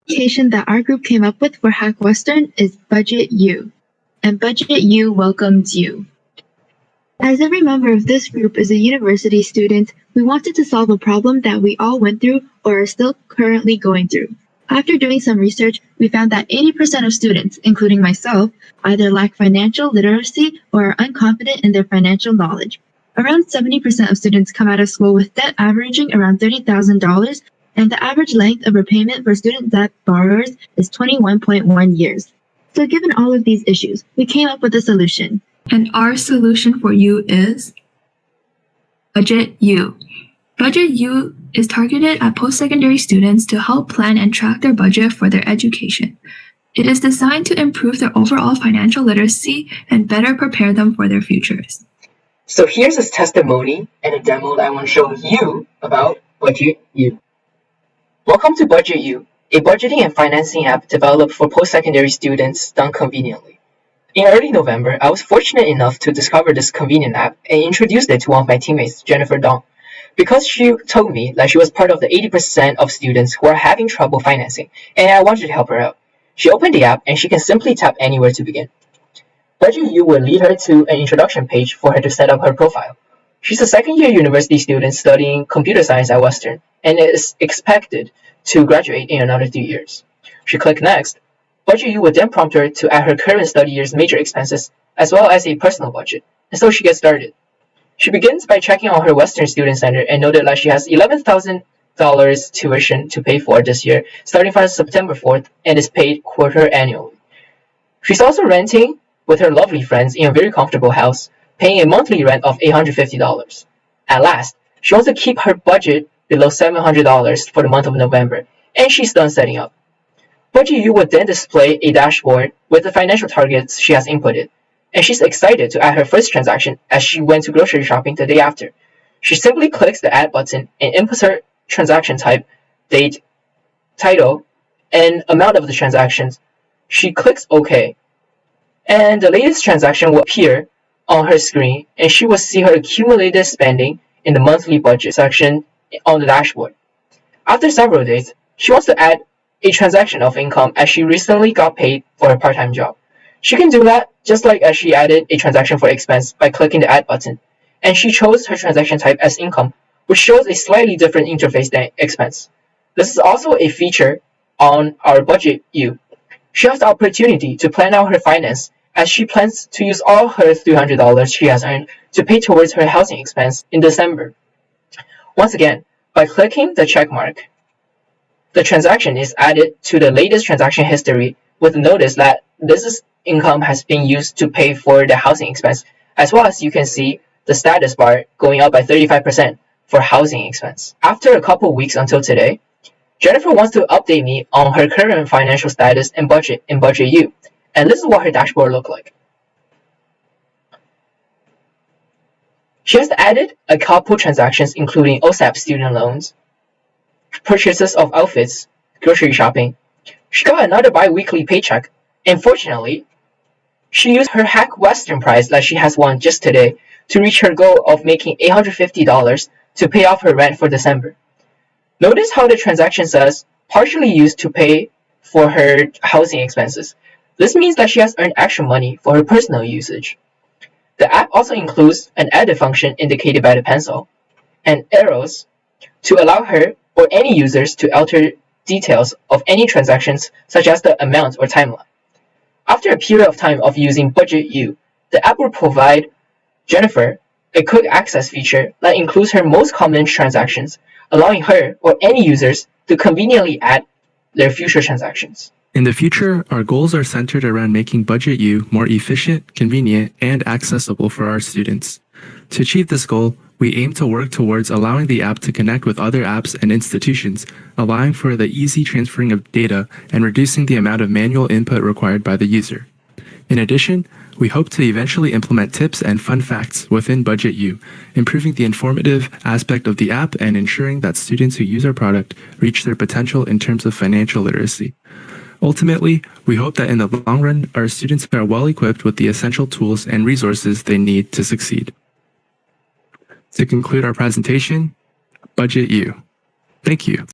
application that our group came up with for Hack-Western is BudgetU, and BudgetU welcomes you. As every member of this group is a university student, we wanted to solve a problem that we all went through or are still currently going through. After doing some research, we found that 80% of students, including myself, either lack financial literacy or are unconfident in their financial knowledge. Around 70% of students come out of school with debt averaging around $30,000, and the average length of repayment for student debt borrowers is 21.1 years. So given all of these issues, we came up with a solution. And our solution for you is BudgetU. BudgetU is targeted at post-secondary students to help plan and track their budget for their education. It is designed to improve their overall financial literacy and better prepare them for their futures. So here's a testimony and a demo that I want to show you about BudgetU. Welcome to BudgetU, a budgeting and financing app developed for post-secondary students done conveniently. In early November, I was fortunate enough to discover this convenient app and introduced it to one of my teammates, Jennifer Dong, because she told me that she was part of the 80% of students who are having trouble financing, and I wanted to help her out. She opened the app and she can simply tap anywhere to begin. BudgetU will lead her to an introduction page for her to set up her profile. She's a second-year university student studying computer science at Western and is expected to graduate in another 3 years. She clicked Next. BudgetU will then prompt her to add her current study year's major expenses as well as a personal budget, and so she gets started. She begins by checking on her Western Student Center and noted that she has $11,000 tuition to pay for this year, starting from September 4th, and is paid quarter annually. She's also renting with her lovely friends in a very comfortable house, paying a monthly rent of $850. At last, she wants to keep her budget below $700 for the month of November, and she's done setting up. BudgetU would then display a dashboard with the financial targets she has inputted, and she's excited to add her first transaction as she went to grocery shopping the day after. She simply clicks the Add button and inputs her transaction type, date, title, and amount of the transactions. She clicks OK, and the latest transaction will appear on her screen, and she will see her accumulated spending in the monthly budget section on the dashboard. After several days, she wants to add a transaction of income as she recently got paid for her part-time job. She can do that just like as she added a transaction for expense by clicking the Add button, and she chose her transaction type as income, which shows a slightly different interface than expense. This is also a feature on our BudgetU. She has the opportunity to plan out her finance as she plans to use all her $300 she has earned to pay towards her housing expense in December. Once again, by clicking the check mark, the transaction is added to the latest transaction history with notice that this income has been used to pay for the housing expense, as well as you can see the status bar going up by 35% for housing expense. After a couple weeks until today, Jennifer wants to update me on her current financial status and budget in BudgetU, and this is what her dashboard looks like. She has added a couple transactions including OSAP student loans, purchases of outfits, grocery shopping. She got another bi-weekly paycheck, and fortunately, she used her Hack-Western prize that she has won just today to reach her goal of making $850 to pay off her rent for December. Notice how the transaction says partially used to pay for her housing expenses. This means that she has earned extra money for her personal usage. The app also includes an edit function indicated by the pencil and arrows to allow her or any users to alter details of any transactions such as the amount or timeline. After a period of time of using BudgetU, the app will provide Jennifer a quick access feature that includes her most common transactions, allowing her or any users to conveniently add their future transactions. In the future, our goals are centered around making BudgetU more efficient, convenient, and accessible for our students. To achieve this goal, we aim to work towards allowing the app to connect with other apps and institutions, allowing for the easy transferring of data and reducing the amount of manual input required by the user. In addition, we hope to eventually implement tips and fun facts within BudgetU, improving the informative aspect of the app and ensuring that students who use our product reach their potential in terms of financial literacy. Ultimately, we hope that in the long run, our students are well equipped with the essential tools and resources they need to succeed. To conclude our presentation, BudgetU. Thank you.